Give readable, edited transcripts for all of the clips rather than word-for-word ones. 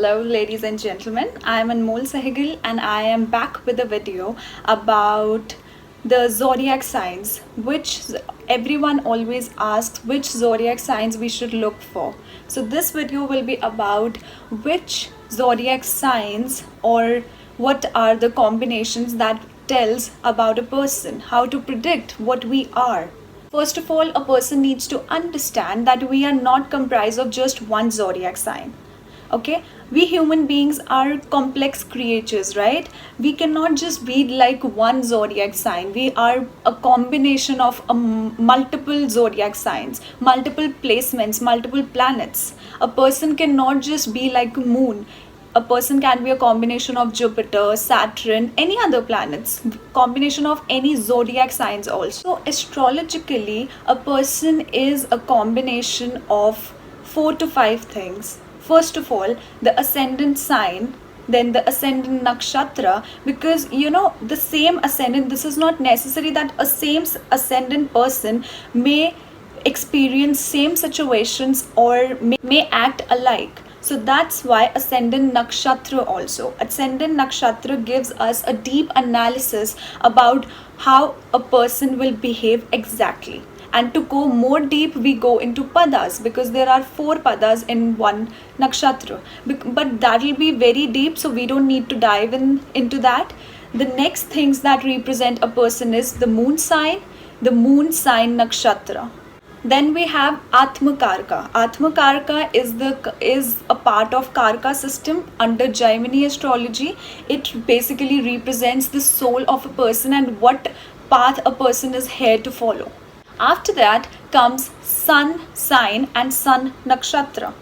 Hello, ladies and gentlemen. I am Anmol Sehgal and I am back with a video about the zodiac signs, which everyone always asks which zodiac signs we should look for. So, this video will be about which zodiac signs or what are the combinations that tells about a person, how to predict what we are. First of all, a person needs to understand that we are not comprised of just one zodiac sign. Okay, we human beings are complex creatures, right? We cannot just be like one zodiac sign. We are a combination of multiple zodiac signs, multiple placements, multiple planets. A person cannot just be like a moon. A person can be a combination of Jupiter, Saturn, any other planets, combination of any zodiac signs also. So astrologically, a person is a combination of 4 to 5 things. First of all, the ascendant sign, then the ascendant nakshatra, because the same ascendant, this is not necessary that a same ascendant person may experience same situations or may act alike. So that's why ascendant nakshatra also. Ascendant nakshatra gives us a deep analysis about how a person will behave exactly. And to go more deep, we go into padas because there are 4 padas in one nakshatra. But that will be very deep, so we don't need to dive into that. The next things that represent a person is the moon sign nakshatra. Then we have Atmakarka. Atmakarka is a part of Karka system under Jaimini astrology. It basically represents the soul of a person and what path a person is here to follow. After that comes Sun sign and Sun nakshatra.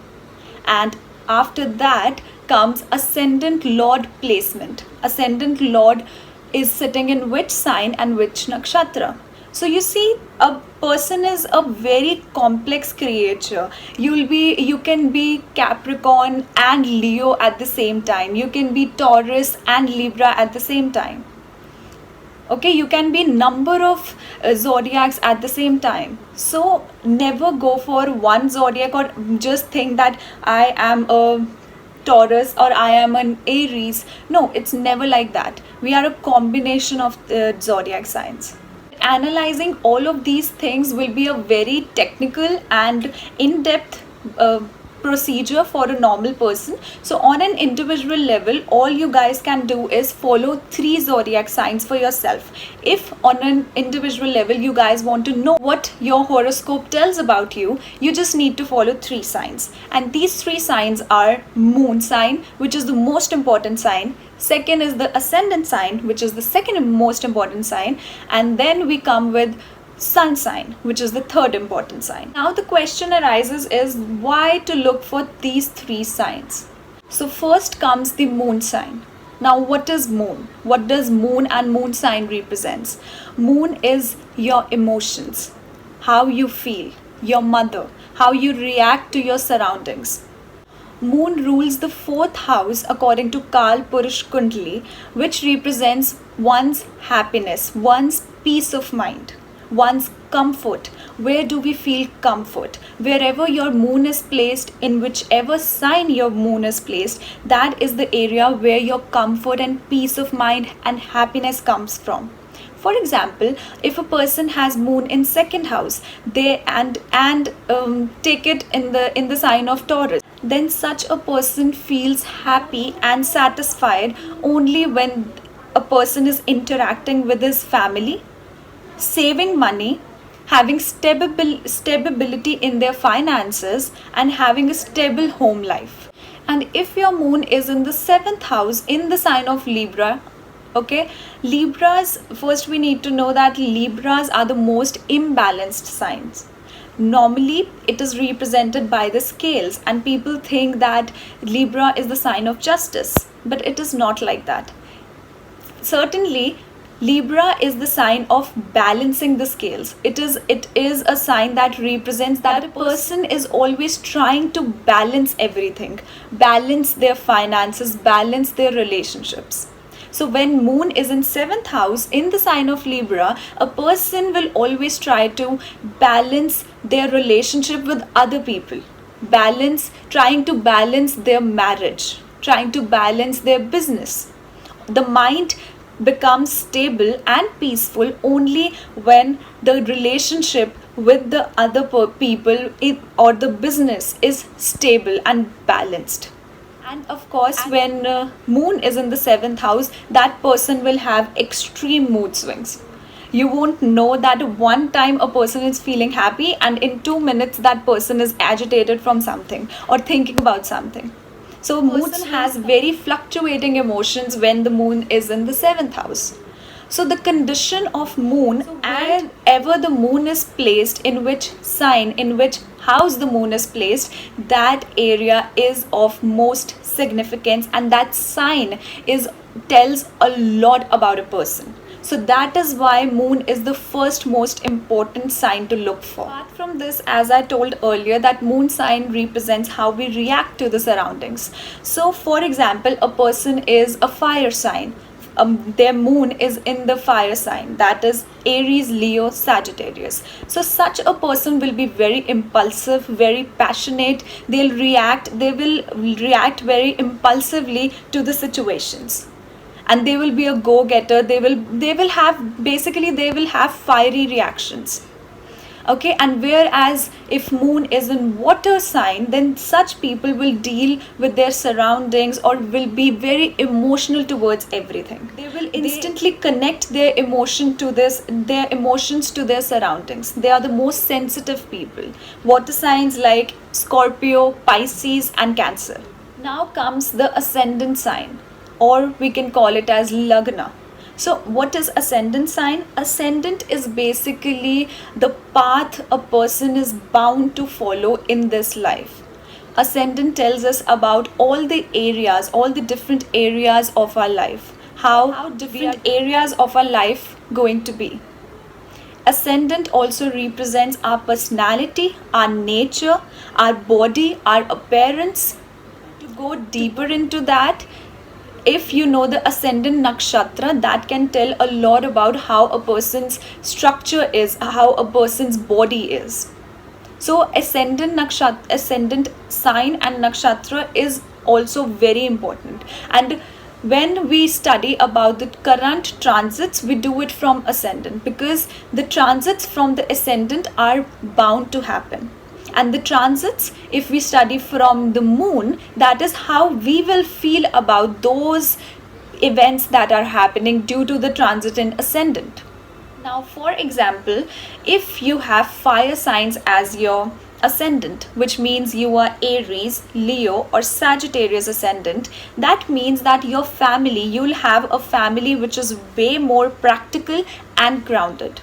And after that comes Ascendant Lord placement. Ascendant Lord is sitting in which sign and which nakshatra. So you see, a person is a very complex creature. You can be Capricorn and Leo at the same time. You can be Taurus and Libra at the same time. Okay, you can be number of zodiacs at the same time. So never go for one zodiac or just think that I am a Taurus or I am an Aries. No, it's never like that. We are a combination of zodiac signs. Analyzing all of these things will be a very technical and in-depth procedure for a normal person. So on an individual level, all you guys can do is follow 3 zodiac signs for yourself. If on an individual level you guys want to know what your horoscope tells about you, you just need to follow 3 signs. And these 3 signs are moon sign, which is the most important sign. Second is the ascendant sign, which is the second most important sign. And then we come with sun sign, which is the third important sign. Now the question arises is why to look for these 3 signs. So first comes the moon sign. Now what is moon? What does moon and moon sign represents? Moon is your emotions, how you feel, your mother, how you react to your surroundings. Moon rules the 4th house according to Kal Purush Kundali, which represents one's happiness, one's peace of mind, one's comfort. Where do we feel comfort? Wherever your moon is placed, in whichever sign your moon is placed, that is the area where your comfort and peace of mind and happiness comes from. For example, if a person has moon in 2nd house, they take it in the sign of Taurus, then such a person feels happy and satisfied only when a person is interacting with his family, saving money, having stability in their finances, and having a stable home life. And if your moon is in the 7th house in the sign of Libra, okay, Libras, first we need to know that Libras are the most imbalanced signs. Normally it is represented by the scales and people think that Libra is the sign of justice, but it is not like that. Certainly Libra is the sign of balancing the scales. It is a sign that represents that a person is always trying to balance everything, balance their finances, balance their relationships. So when moon is in 7th house in the sign of Libra, a person will always try to balance their relationship with other people, trying to balance their marriage, trying to balance their business. The mind becomes stable and peaceful only when the relationship with the other people or the business is stable and balanced. And of course, when moon is in the seventh house, that person will have extreme mood swings. You won't know that one time a person is feeling happy, and in 2 minutes, that person is agitated from something or thinking about something. So, moon has very fluctuating emotions when the moon is in the seventh house. So the condition of moon, and wherever the moon is placed, in which sign, in which house the moon is placed, that area is of most significance, and that sign is tells a lot about a person. So that is why moon is the first most important sign to look for. Apart from this, as I told earlier, that moon sign represents how we react to the surroundings. So for example, a person is a fire sign. Their moon is in the fire sign, that is Aries, Leo, Sagittarius. So such a person will be very impulsive, very passionate. They will react very impulsively to the situations, and they will be a go-getter. They will have fiery reactions. Okay, and whereas if moon is in water sign, then such people will deal with their surroundings or will be very emotional towards everything. They will instantly connect their emotions to their surroundings. They are the most sensitive people. Water signs like Scorpio, Pisces and Cancer. Now comes the ascendant sign, or we can call it as Lagna. So what is ascendant sign? Ascendant is basically the path a person is bound to follow in this life. Ascendant tells us about all the different areas of our life. How different areas of our life going to be. Ascendant also represents our personality, our nature, our body, our appearance. To go deeper into that, if you know the ascendant nakshatra, that can tell a lot about how a person's structure is, how a person's body is. So ascendant sign and nakshatra is also very important. And when we study about the current transits, we do it from ascendant, because the transits from the ascendant are bound to happen. And the transits, if we study from the moon, that is how we will feel about those events that are happening due to the transit in ascendant. Now, for example, if you have fire signs as your ascendant, which means you are Aries, Leo or Sagittarius ascendant, that means that you'll have a family which is way more practical and grounded.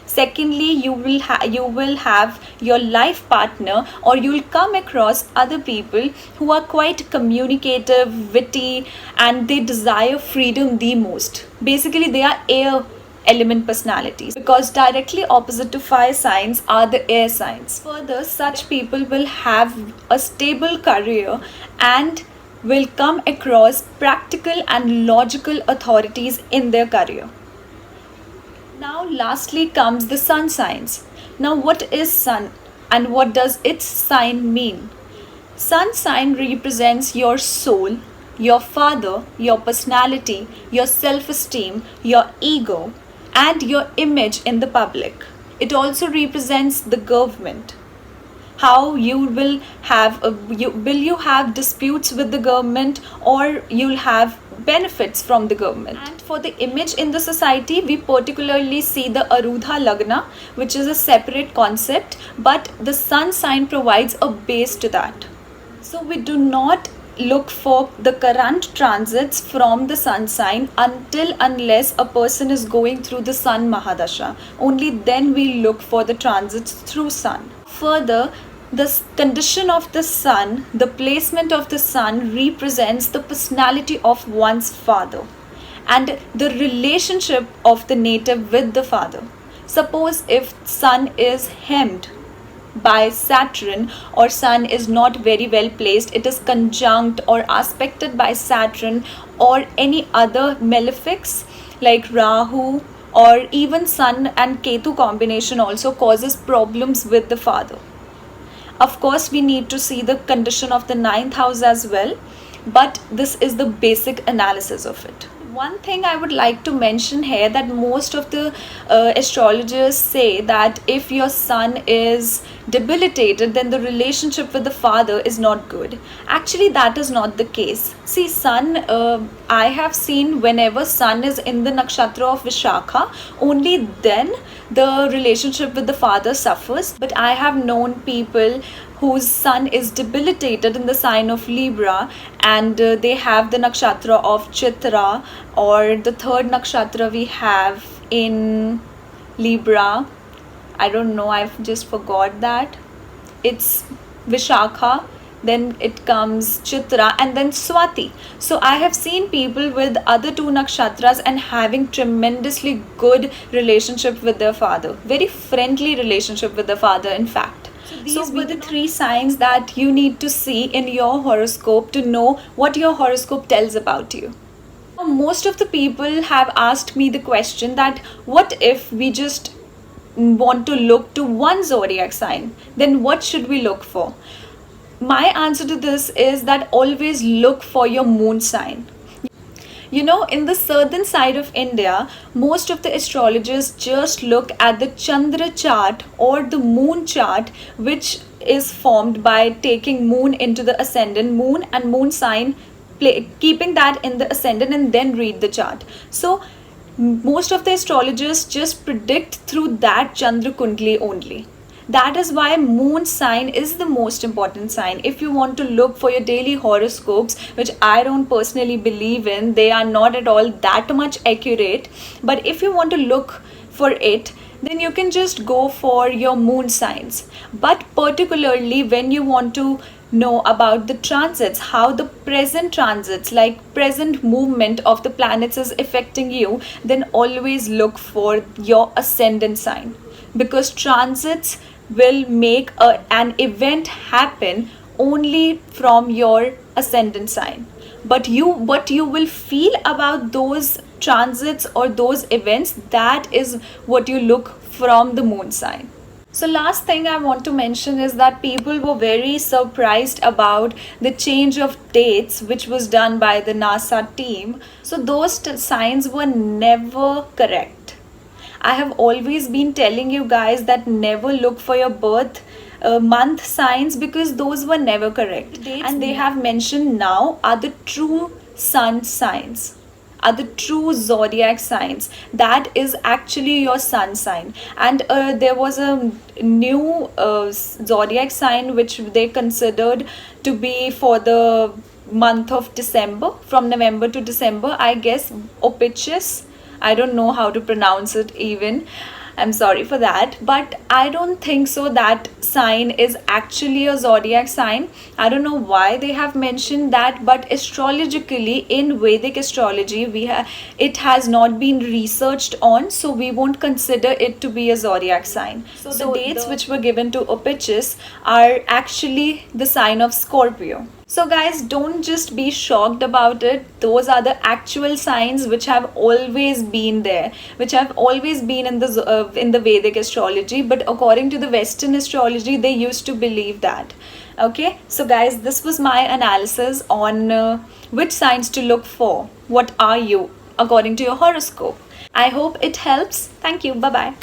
Secondly, you will have your life partner, or you will come across other people who are quite communicative, witty, and they desire freedom the most. Basically, they are air element personalities, because directly opposite to fire signs are the air signs. Further, such people will have a stable career and will come across practical and logical authorities in their career. Now lastly comes the sun signs. Now what is sun and what does its sign mean? Sun sign represents your soul, your father, your personality, your self-esteem, your ego and your image in the public. It also represents the government. How you will have will you have disputes with the government, or you'll have benefits from the government. And for the image in the society, we particularly see the Arudha Lagna, which is a separate concept, but the sun sign provides a base to that. So we do not look for the current transits from the sun sign unless a person is going through the sun Mahadasha. Only then we look for the transits through sun. Further, the condition of the sun, the placement of the sun represents the personality of one's father and the relationship of the native with the father. Suppose if sun is hemmed by Saturn, or sun is not very well placed, it is conjunct or aspected by Saturn or any other malefics like Rahu, or even sun and Ketu combination also causes problems with the father. Of course, we need to see the condition of the ninth house as well. but this is the basic analysis of it. One thing I would like to mention here, that most of the astrologers say that if your sun is debilitated, then the relationship with the father is not good. Actually, that is not the case. See, sun, I have seen whenever sun is in the nakshatra of Vishakha, only then the relationship with the father suffers. But I have known people whose sun is debilitated in the sign of Libra, and they have the nakshatra of Chitra, or the third nakshatra we have in Libra, I don't know, I've just forgot that. It's Vishakha, then it comes Chitra, and then Swati. So I have seen people with other two nakshatras and having tremendously good relationship with their father, very friendly relationship with their father, in fact. So these were the three signs that you need to see in your horoscope to know what your horoscope tells about you. Most of the people have asked me the question that what if we just want to look to one zodiac sign, then what should we look for? My answer to this is that always look for your moon sign. You know, in the southern side of India, most of the astrologers just look at the Chandra chart or the moon chart, which is formed by taking moon into the ascendant, moon and moon sign, keeping that in the ascendant, and then read the chart. So most of the astrologers just predict through that Chandra Kundli only. That is why moon sign is the most important sign. If you want to look for your daily horoscopes, which I don't personally believe in, they are not at all that much accurate. But if you want to look for it, then you can just go for your moon signs. But particularly when you want to know about the transits, how the present transits, like present movement of the planets is affecting you, then always look for your ascendant sign, because transits will make an event happen only from your ascendant sign. But what you will feel about those transits or those events, that is what you look from the moon sign. So last thing I want to mention is that people were very surprised about the change of dates which was done by the NASA team. So those signs were never correct. I have always been telling you guys that never look for your birth month signs, because those were never correct. And they have mentioned now are the true sun signs, are the true zodiac signs. That is actually your sun sign. And there was a new zodiac sign which they considered to be for the month of December, from November to December, I guess, Opichus. I don't know how to pronounce it even. I'm sorry for that. But I don't think so that sign is actually a zodiac sign. I don't know why they have mentioned that, but astrologically, in Vedic astrology, it has not been researched on, so we won't consider it to be a zodiac sign. So the dates which were given to Opichus are actually the sign of Scorpio. So guys, don't just be shocked about it. Those are the actual signs which have always been there, which have always been in the Vedic astrology. But according to the Western astrology, they used to believe that. Okay, so guys, this was my analysis on which signs to look for. What are you according to your horoscope? I hope it helps. Thank you. Bye bye.